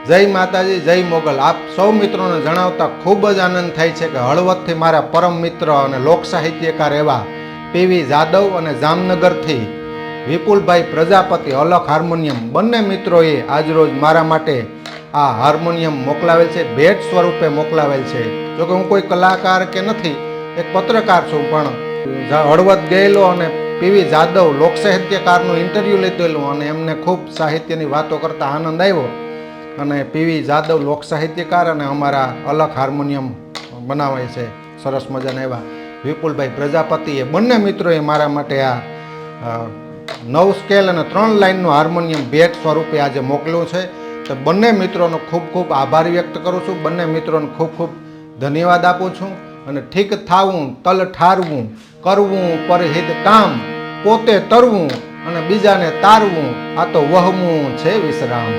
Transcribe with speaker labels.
Speaker 1: જય માતાજી, જય મોગલ. આપ સૌ મિત્રોને જણાવતા ખૂબ જ આનંદ થાય છે કે હળવદથી મારા પરમ મિત્ર અને લોક સાહિત્યકાર એવા પીવી જાદવ અને જામનગરથી વિપુલભાઈ પ્રજાપતિ અલખ હાર્મોનિયમ બંને મિત્રોએ આજરોજ મારા માટે આ હાર્મોનિયમ મોકલાવેલ છે, ભેટ સ્વરૂપે મોકલાવેલ છે. જોકે હું કોઈ કલાકાર કે નથી, એક પત્રકાર છું, પણ હળવદ ગયેલો અને પીવી જાદવ લોક સાહિત્યકારનું ઇન્ટરવ્યૂ લીધેલું અને એમને ખૂબ સાહિત્યની વાતો કરતા આનંદ આવ્યો. અને પીવી જાદવ લોક સાહિત્યકાર અને અમારા અલખ હાર્મોનિયમ બનાવે છે સરસ મજાના એવા વિપુલભાઈ પ્રજાપતિ, એ બંને મિત્રોએ મારા માટે આ 9 સ્કેલ અને 3 લાઇનનું હાર્મોનિયમ ભેટ સ્વરૂપે આજે મોકલ્યું છે. તો બંને મિત્રોનો ખૂબ ખૂબ આભાર વ્યક્ત કરું છું. બંને મિત્રોને ખૂબ ખૂબ ધન્યવાદ આપું છું. અને ઠીક થાવું, તલ ઠારવું, કરવું પરહિત કામ, પોતે તરવું અને બીજાને તારવું, આ તો વહમું છે વિશ્રામ.